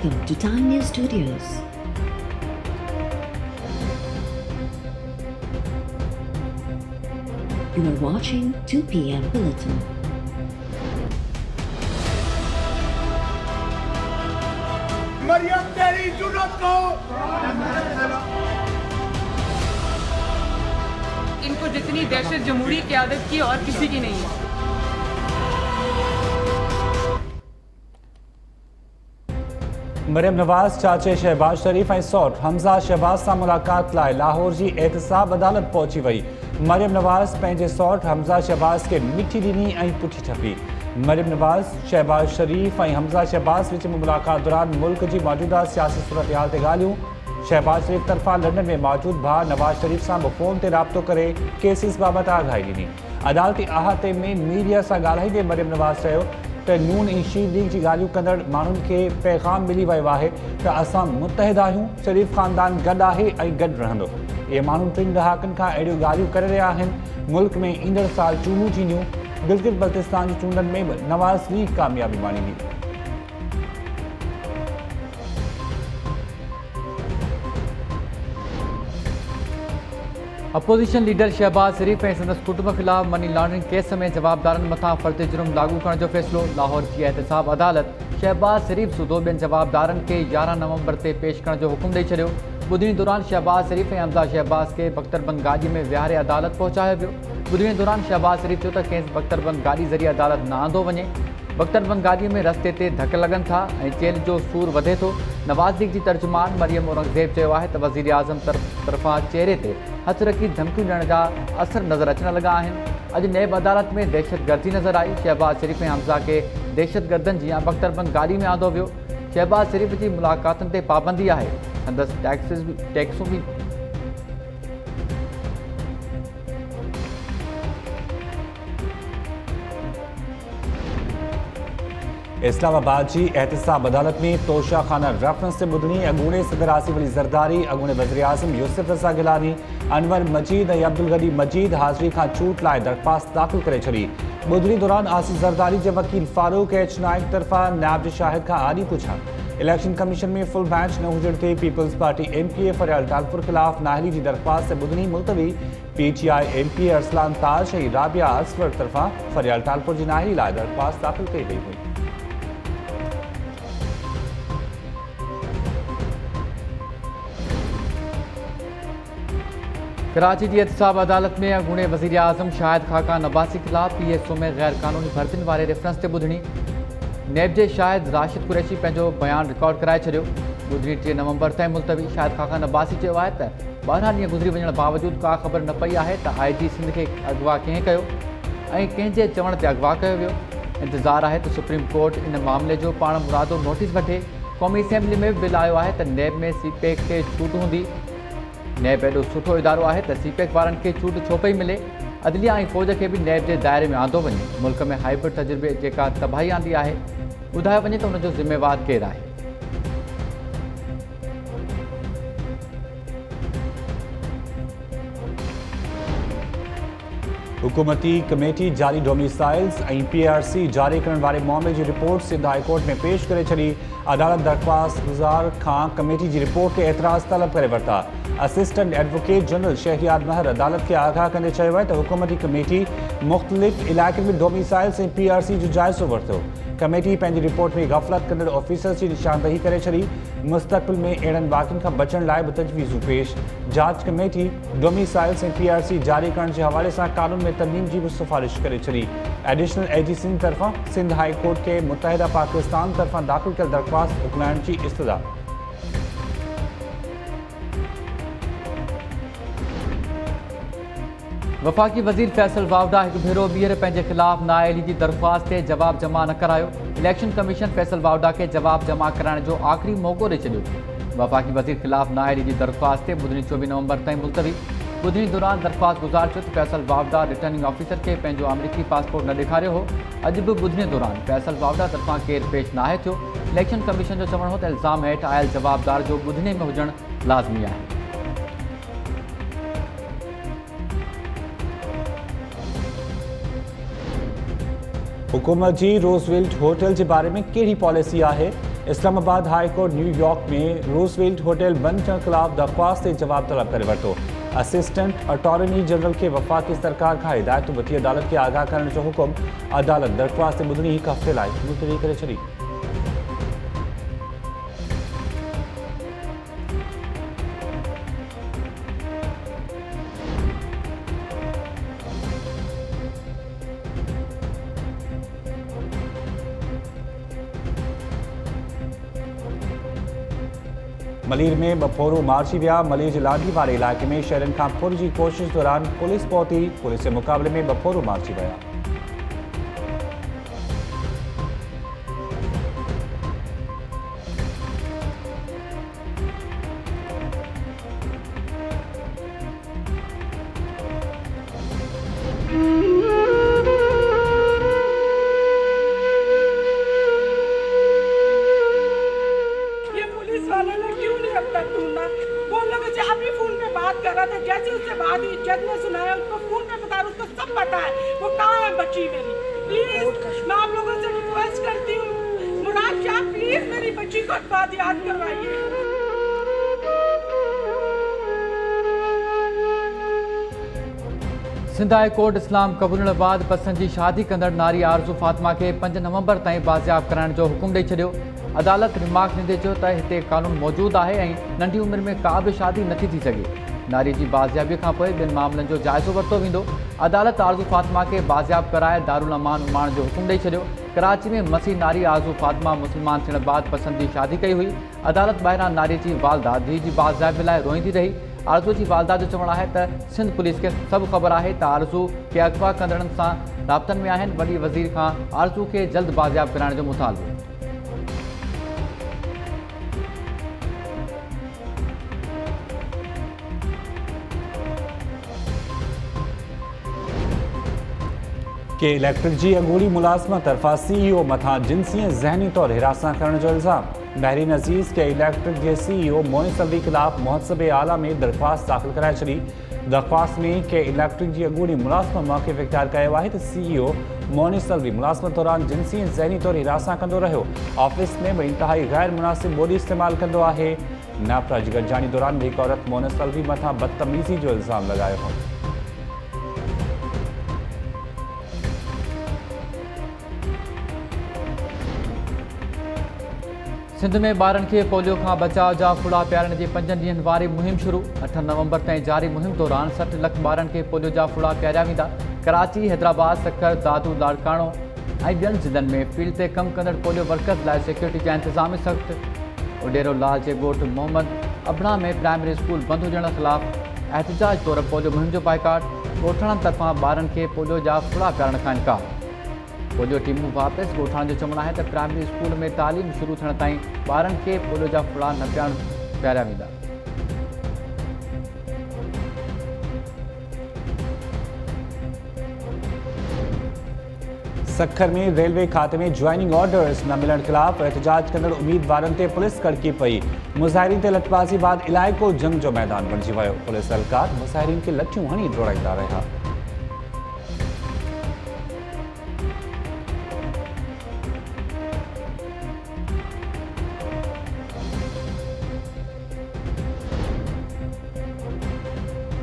Welcome to Time News Studios. You are watching 2 p.m. Bulletin. Maryam तेरी जुर्रत को इनको जितनी दहशत जमहूरी क़यादत की और किसी की नहीं है। मरियम नवाज़ चाचे शहबाज शरीफ ऐं सौट हमज़ा शहबाज सां मुलाक़ात लाइ लाहौर जी एहतिसाब अदालत पहुची वई। मरियम नवाज़ पंहिंजे सौट हमज़ा शहबाज खे मिठी ॾिनी ऐं पुठी ठपी। मरियम नवाज़ शहबाज शरीफ ऐं हमज़ा शहबाज विच में मुलाक़ात दौरान मुल्क जी मौजूदा सियासी सूरत हाल ते ॻाल्हियूं। शहबाज शरीफ तरफ़ां लंडन में मौजूद भाउ नवाज़ शरीफ सां फ़ोन ते राब्तो करे केसिस बाबति आगाही ॾिनी। अदालती अहाते में मीडिया सां ॻाल्हाईंदे मरियम नवाज़ चयो त नून ऐं शी लीग जी ॻाल्हियूं कंदड़ माण्हुनि खे पैगाम मिली वियो आहे त असां मुतहिद आहियूं, शरीफ ख़ानदान गॾु आहे ऐं गॾु रहंदो। इहे माण्हू 3 ॾहाकनि खां अहिड़ियूं ॻाल्हियूं करे रहिया आहिनि। मुल्क में ईंदड़ साल चूंडूं थींदियूं। गिलगित बल्तिस्तान जी चूंडनि में बि नवाज़ लीग कामयाबी माणींदी। अपोजिशन लीडर शहबाज शरीफ ऐं संदसि कुटुंब ख़िलाफ़ मनी लॉन्ड्रिंग केस में जवाबदारनि मथां फ़र्ज़ी जुर्म लागू करण जो फ़ैसिलो। लाहौर जी एहतिसाब अदालत शहबाज शरीफ सूदो ॿियनि जवाबदारनि खे 11 नवंबर ते पेश करण जो हुकुम ॾेई छॾियो। ॿुधणी दौरान शहबाज शरीफ ऐं हमज़ा शहबाज खे बख्तरबंद गाॾीअ में विहारे अदालत पहुचायो वियो। ॿुधणी दौरान शहबाज शरीफ चयो त कंहिं बख्तरबंद गाॾी ज़रिए अदालत न आंदो वञे। बख्तरबंद गाॾीअ में रस्ते ते धक लॻनि था ऐं जेल जो सूर वधे थो। नवाज़ लीग जी तर्जुमान मरियम औरंगज़ेब चयो आहे त वज़ीर आज़म तरफ़ां चेहरे ते हथ रखी धमकियूं ॾियण जा असर नज़र अचण लॻा आहिनि। अॼु नैब अदालत में दहशतगर्दी नज़र आई। शहबाज शरीफ ऐं हमज़ा खे दहशतगर्दनि जी बख्तरबंद गाॾी में आंदो वियो। शहबाज शरीफ जी मुलाक़ातुनि ते पाबंदी आहे। संदसि टैक्सूं बि इस्लामाबाद जी एहतिसाब अदालत में तोशा खाना रेफरेंस से ॿुधणी अॻूणे सदर आसिफ अली ज़रदारी, अॻूणे वज़ीर आज़म यूसुफ रज़ा गिलानी, अनवर मजीद ऐं अब्दुल गनी मजीद हाज़िरी खां छूट लाइ दरख़्वास्त दाख़िल करे छॾी। ॿुधणी दौरान आसिफ ज़रदारी जे वकील फारूक एच नाइक तरफ़ां नायब जे शाहिद खां आॾी पुछा। इलेक्शन कमीशन में फुल बेंच न हुजण ते पीपल्स पार्टी MPA फरियाल टालपुर ख़िलाफ़ नाअहली जी दरख़्वास्त ते ॿुधणी मुलतवी। PTI MPA अरसलान ताज ऐं राबिया असफर तरफ़ां फरियाल टालपुर जी नाअहली लाइ दरख़्वास्त दाख़िल कई वई हुई। कराची जी एहतिसाब अदालत में अॻूणे वज़ीर आज़म शाहिद खाकान अब्बासी ख़िलाफ़ PSO में गैर क़ानूनी भर्तियुनि वारे रेफरेंस ते ॿुधणी। नैब जे शाहिद राशिद कुरैशी पंहिंजो बयानु रिकॉर्ड कराए छॾियो। ॿुधणी 3 नवंबर ताईं मुलतवी। शाहिद खाकान अब्बासी चयो आहे त 12 ॾींहं गुज़री वञण बावजूदु का ख़बर न पई आहे त IG सिंध खे अगवा कंहिं कयो ऐं कंहिंजे चवण ते अगवा कयो वियो। इंतज़ारु आहे त सुप्रीम कोर्ट इन मामले जो पाण मुरादो नोटिस वठे। क़ौमी असेंबली में बि बिल आयो आहे त नैब में CPEC खे छूट हूंदी। नैब एॾो सुठो इदारो आहे त CPEC वारनि खे छूट छो पई मिले। अदलिया ऐं फ़ौज खे बि नैब जे दायरे में आंदो वञे। मुल्क में हाइब्रिड तजुर्बे जेका तबाही आंदी आहे, ॿुधायो वञे त उनजो ज़िम्मेवार केरु आहे। हुकूमती कमेटी जारी डोमिसाइल्स ऐं PRC जारी करण वारे मामले जी रिपोर्ट सिंध हाई कोर्ट में पेश करे छॾी। अदालत दरख़्वास्त गुज़ार खां कमेटी जी रिपोर्ट ते एतिराज़ तलब करे वरिता। असिस्टेंट एडवोकेट जनरल शहरियार महर अदालत खे आगाह कंदे चयो आहे त हुकूमती कमेटी मुख़्तलिफ़ इलाइक़नि में डोमिसाइल्स ऐं PRC जो जाइज़ो वरितो। कमेटी पंहिंजी रिपोर्ट में गफ़लत कंदड़ ऑफिसर्स जी निशानदही करे छॾी। मुस्तक़बिल में अहिड़नि वाक़िअनि खां बचण लाइ बि तजवीज़ूं पेश। जांच कमेटी डोमिसाइल्स ऐं PRC जारी करण जे हवाले सां कानून में तरमीम जी बि सिफ़ारिश करे छॾी। एडिशनल AG सिंध तरफ़ां सिंध हाई कोर्ट खे मुतहिदा पाकिस्तान तरफ़ां दाख़िल कयल दरख़्वास्त मोकिलाइण जी इस्तदा। वफ़ाक़ी वज़ीर फैसल वावदा हिकु भेरो ॿीहर पंहिंजे ख़िलाफ़ नाअहली जी दरख़्वास्त ते जवाब जमा न करायो। इलेक्शन कमीशन फैसल वावदा खे जवाब जमा कराइण जो आख़िरी मौक़ो ॾेई छॾियो। वफ़ाक़ी वज़ीर ख़िलाफ़ नाअहली जी दरख़्वास्त ते ॿुधणी 24 नवंबर ताईं मुलतवी। ॿुधणी दौरान दरख़्वास्त गुज़ार चयो त फैसल वावदा रिटर्निंग ऑफिसर खे पंहिंजो अमरीकी पासपोर्ट न ॾेखारियो हो। अॼु बि ॿुधणी दौरान फैसल वावदा तरफ़ां केरु पेश नाहे थियो। इलेक्शन कमीशन जो चवणु हो त इल्ज़ाम हेठि आयल जवाबदार जो ॿुधणी में हुजणु लाज़मी आहे। हुकूमत जी रोज़वेल्ट होटल के बारे में कहिड़ी पॉलिसी है? इस्लामाबाद हाई कोर्ट न्यूयॉर्क में रूसवेल्ट होटल बंद थियण ख़िलाफ़ दरख़्वास्त ते जवाब तलब करे वरितो। असिस्टेंट अटॉर्नी जनरल के वफ़ाक़ी सरकार खां हिदायतूं वठी अदालत के आगाह करण जो हुकुम। अदालत दरख़्वास्त ते ॿुधणी हिकु हफ़्ते लाइ मुलतवी करे छॾी। मलीर में बपोरू मार्ची विया। मलीर जे लाठी वारे इलाइक़े में शहरनि खां फुर जी कोशिश दौरान पुलिस पहुती। पुलिस जे मुक़ाबले में बपोरू मार्ची विया। वालों ने क्यों नहीं अब तक ढूंढा? वो लोग से अभी फोन पे बात कर रहा था, जैसे उससे बात हुई जज ने सुनाया, उसको फोन पे बता, उसको सब पता है वो कहाँ है बच्ची मेरी। प्लीज मैं आप लोगों से रिक्वेस्ट करती हूँ, मुराद शाह प्लीज मेरी बच्ची को बात याद करवाइए। सिंध हाई कोर्ट इस्लाम क़बूलण बाद पसंद जी शादी कंदड़ नारी आरज़ू फातिमा के 5 नवंबर ताईं बाज़ियाब कराइण जो हुकुम ॾेई छॾियो। अदालत रिमार्क ॾींदे चयो त हिते कानून मौजूदु आहे ऐं नंढी उमिरि में का बि शादी नथी थी सघे। नारी जी बाज़ियाबी खां पोइ ॿिनि मामलनि जो जाइज़ो वरितो वेंदो। अदालत आरज़ू फातिमा खे बाज़ियाब कराए दारुल अमान उमाइण जो हुकुम ॾेई छॾियो। कराची में मसीह नारी आरज़ू फातिमा मुस्लमान थियण बाद पसंद जी शादी कई हुई। अदालत ॿाहिरां नारी जी वालदा धीउ जी बाज़ियाबी लाइ रोईंदी रही। आरज़ू जी वालदा जो चवणु आहे त सिंध पुलिस खे सभु ख़बर आहे त आरज़ू के अगवा कंदड़नि सां राब्तनि में आहिनि। वॾी वज़ीर खां आरज़ू खे जल्द बाज़ियाब कराइण जो मुतालबो। के इलेक्ट्रिक जी अगूड़ी मुलाज़िम तरफ़ा CEO मथां जिनसी ऐं ज़हनी तौर हिरासत करण जो इल्ज़ाम। बहरीन अज़ीज़ के इलेक्ट्रिक जे CEO मोइन सलवी ख़िलाफ़ मुहतसब आला में दरख़्वास्त दाख़िल कराए छॾी। दरख़्वास्त में के इलेक्ट्रिक जी अगूड़ी मुलाज़िम मौक़िफ़ इख्तियार कयो आहे त CEO मोइन सलवी मुलाज़िमत दौरान जिनसी ऐं ज़हनी तौर हिरासत कंदो रहियो। ऑफिस में बि इंतहाई गैर मुनासिब ॿोली इस्तेमालु कंदो आहे। नापरा जी गॾिजाणी दौरान हिकु औरत मोइन सलवी मथां बदतमीज़ी जो इल्ज़ाम लॻायो हो। सिंध में ॿारनि खे पोलियो खां बचाव जा फुड़ा पियारण जी 5 ॾींहंनि वारी मुहिम शुरू। 8 नवंबर ताईं जारी मुहिम दौरान 60 लख ॿारनि खे पोलियो जा फुड़ा पियारिया वेंदा। कराची, हैदराबाद, सखर, दादू, लाड़काणो ऐं ॿियनि ज़िलनि में फील्ड ते कमु कंदड़ पोलियो वर्कर्स लाइ सिक्योरिटी जा इंतज़ाम सख़्तु। उडेरो लाल जे ॻोठु मोहम्मद अबड़ा में प्राइमरी स्कूल बंदि हुजण ख़िलाफ़ एहतिजाज तौरु पोलियो मुहिम जो बाइकाट। ॻोठाणनि तरफ़ां ॿारनि खे पोलियो जा फुड़ा पियारण खां इनकार। पोलियो टीमूं वापसि। ॻोठाणनि जो चवणु आहे त प्राइमरी स्कूल में तालीम शुरू थियण ताईं ॿारनि खे पोलियो जा फुड़ा न पियारिया वेंदा। सखर में रेलवे खाते में ज्वाइनिंग ऑर्डर्स न मिलण ख़िलाफ़ एहतिजाज कंदड़ उम्मीदवारनि ते पुलिस कड़की पई। मुज़ाहिरीन ते लठबाज़ी बाद इलाइक़ो जंग जो मैदान बणिजी वियो। पुलिस एहलकार मुज़ाहिरीन खे लठियूं हणी डोड़ाईंदा रहिया।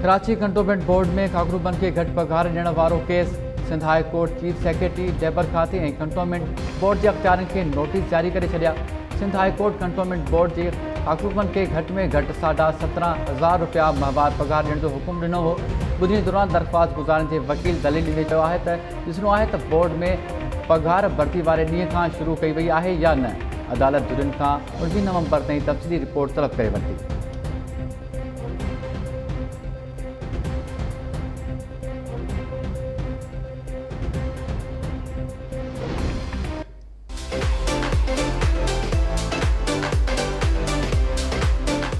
कराची कंटोनमेंट बोर्ड में काकरूबन के घटि पघार ॾियण वारो case. Sindh high court chief secretary डैबर खाते ऐं कंटोनमेंट बोर्ड जे अख़्तियारनि खे नोटिस जारी करे छॾिया। Sindh high court cantonment board जे काकरूबन खे घटि में घटि 17,500 रुपया माहवार पघार ॾियण जो हुकुम ॾिनो हो। ॿुधणी दौरान दरख़्वास्त गुज़ारनि जे वकील दलील ॾींदे चयो आहे त ॾिसणो आहे त बोर्ड में पघार भर्ती वारे ॾींहं खां शुरू कई वई आहे या न। अदालत जुरियुनि खां 19 नवंबर ताईं तफ़सीली रिपोर्ट तलब करे वरिती।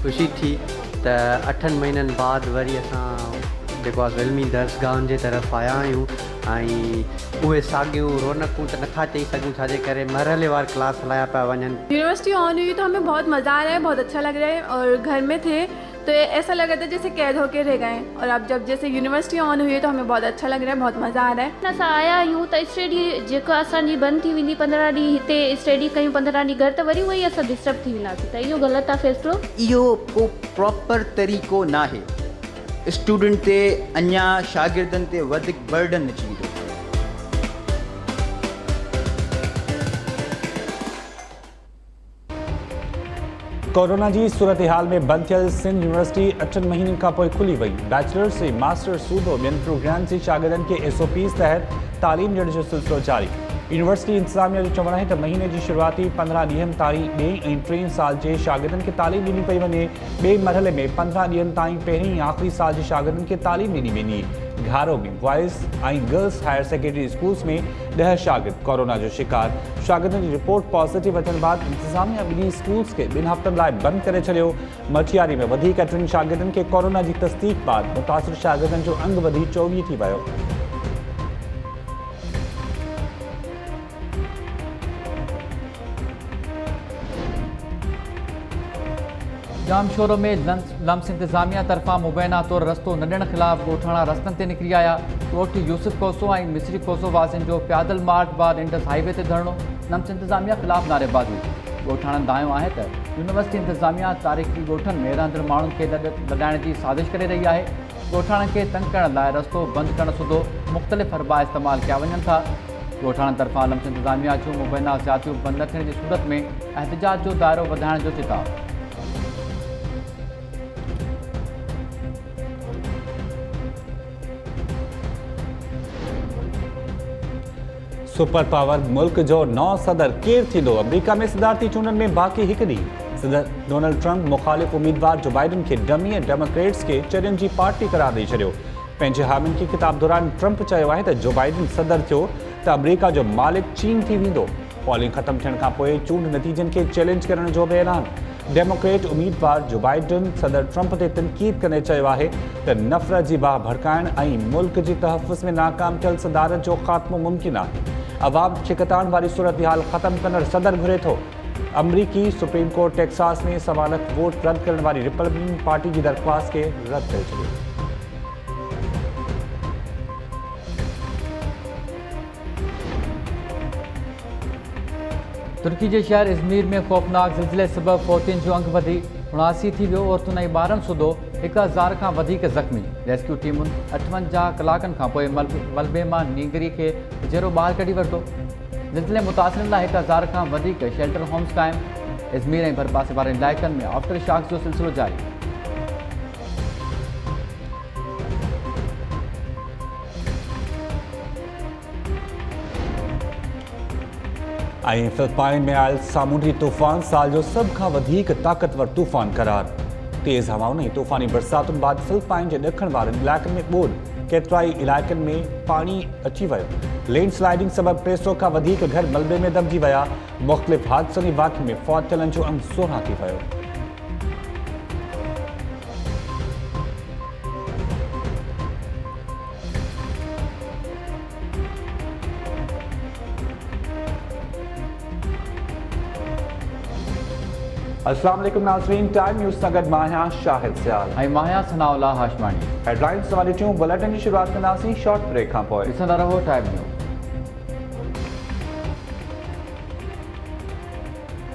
खुशी थी त 8 महीननि बाद वरी असां जेको आहे ज़िल्मी दर्सगाहनि जे तरफ़ आया आहियूं ऐं उहे साॻियूं रौनकूं त नथा चई सघूं छाजे करे मरहलेवार क्लास हलाया पिया वञनि। यूनिवर्सिटी ऑन हुई तो हमें बहुत मज़ा आ रहा है, बहुत अच्छा लग रहा है और घर में थे तो ये ऐसा लगा था जैसे कैद होके रह गए। और अब जब जैसे यूनिवर्सिटी ऑन हुई है तो हमें बहुत अच्छा लग रहा है, बहुत मज़ा आ रहा है। असां आया आहियूं त स्टडी जेका असांजी बंदि थी वेंदी 15 ॾींहं हिते स्टडी कयूं 15 ॾींहं घर, त वरी उहो ई असां डिस्टर्ब थी वेंदासीं। त इहो ग़लति आहे फ़ैसिलो। इहो को प्रॉपर तरीक़ो नाहे। स्टूडेंट ते अञा शागिर्दनि ते वधीक बर्डन अची वेंदो। कोरोना जी सूरत हाल में बंद थियल सिंध यूनिवर्सिटी 8 महीननि खां पोइ खुली वई। बैचलर्स ऐं मास्टर्स सूदो ॿियनि प्रोग्राम्स जे शागिर्दनि खे SOPs तहत तालीम ॾियण जो सिलसिलो जारी। यूनिवर्सिटी इंतज़ामिया जो चवणु आहे त महीने जी शुरूआती 15 ॾींहनि ताईं ॿिए ऐं टे साल जे शागिर्दनि खे तालीम ॾिनी पई वञे। ॿिए मरहले में 15 ॾींहनि ताईं पहिरीं ऐं आख़िरी साल जे शागिर्दनि खे तालीम ॾिनी वेंदी। घारो में बॉयज़ ऐं गर्ल्स हायर सेकेंडरी स्कूल्स में 10 शागिर्द कोरोना जो शिकार। शागिर्दनि जी रिपोर्ट पॉजिटिव अचण बाद इंतज़ामिया ॿिन्ही स्कूल्स खे 2 हफ़्तनि लाइ बंदि करे छॾियो। मठियारी में वधीक 3 शागिर्दनि खे कोरोना जी तस्दीक बाद मुतासिर शागिर्दनि जो अंग वधी 24 थी वियो। जामशोरो में लम्स इंतज़ामिया तरफ़ां मुबैना तौर रस्तो न ॾियण ख़िलाफ़ ॻोठाणा रस्तनि ते निकिरी आया। ॻोठ यूसुफ कोसो ऐं मिस्री कोसो वासियुनि जो पैदल मार्च बाद इंडस हाईवे ते धरणो। लम्स इंतज़ामिया ख़िलाफ़ नारेबाज़ी। ॻोठाणनि दायो आहे त यूनिवर्सिटी इंतज़ामिया तारीख़ी ॻोठनि में रहंदड़ माण्हुनि खे लॾाइण जी साज़िश करे रही आहे। ॻोठाणनि खे तंग करण लाइ रस्तो बंदि करण सूदो मुख़्तलिफ़ हरबा इस्तेमालु कया वञनि था। ॻोठाणनि तरफ़ां लम्स इंतज़ामिया जूं मुबैना ज़्यादतियूं बंदि न थियण जी सूरत में एहतजाज जो दायरो वधाइण जो चिताब। सुपर पावर मुल्क जो नओं सदर केरु थींदो? अमेरिका में सदारती चूंडनि में बाक़ी हिकु ॾींहुं। सदर डोनाल्ड ट्रंप मुख़ालिफ़ उम्मीदवार जो बाइडन खे डमी ऐं डेमोक्रेट्स खे चरियनि जी पार्टी करार ॾेई छॾियो। पंहिंजे हामियुनि खे ख़िताब दौरान ट्रंप चयो आहे त जो बाइडन सदर थियो त अमेरिका जो मालिक चीन थी वेंदो। पॉलिंग ख़तमु थियण खां पोइ चूंड नतीजनि खे चैलेंज करण जो बि ऐलान। डेमोक्रेट उम्मीदवार जो बाइडन सदर ट्रंप ते तनक़ीद कंदे चयो आहे त नफ़रत जी बाहि भड़काइण ऐं मुल्क जी तहफ़ुज़ में नाकाम थियल सदारत जो ख़ात्मो मुमकिन आहे। अवाम छिकताइण वारी सूरत हाल ख़त्म कंदड़ सदर घुरे थो। अमरीकी सुप्रीम कोर्ट टेक्सास में समानत वोट रद्द करण वारी रिपब्लिकन पार्टी जी दरख़्वास्त खे रद्द करे छॾियो। तुर्की जे शहर इज़मीर में ख़ौफ़नाक ज़िलज़िले सबबि फ़ौतियुनि जो अंग वधी 79 थी वियो। औरतुनि ऐं ॿारनि सूदो 1000 खां वधीक ज़ख़्मी। रेस्क्यू टीमुनि 58 कलाकनि खां पोइ मलबे मां नींगरी खे जहिड़ो ॿाहिरि कढी वरितो। ज़िलज़िले मुतासिरनि लाइ 1000 खां वधीक शेल्टर होम्स क़ाइमु। इज़मीर ऐं भरपासे वारनि इलाइक़नि में आफ्टर शॉक्स जो सिलसिलो जारी। ऐं फिलिपाइन में आयल सामूंडी तूफ़ान साल जो सभ खां वधीक ताक़तवर तूफ़ान करार। तेज़ हवाउनि ऐं तूफ़ानी बरसातुनि बाद फिलिपाइन जे ॾखण वारनि इलाइक़नि में ॿोॾि। केतिराई इलाइक़नि में पाणी अची वियो। लैंडस्लाइडिंग सबबि 300 खां वधीक घर मलबे में दॿिजी विया। मुख़्तलिफ़ हादसनि वाक़िअनि में फ़ौत थियलनि जो अंग 16 थी वियो। अस्सलाम वालेकुम नाज़रीन, टाइम न्यूज़ सां गॾु मां आहियां शाहिद सियाल ऐं मां आहियां सनाउल्लाह हाशमानी। हेडलाइंस वारी टियूं बुलेटिन जी शुरूआत कंदासीं शॉर्ट ब्रेक खां पोइ। ॾिसंदा रहो टाइम न्यूज़।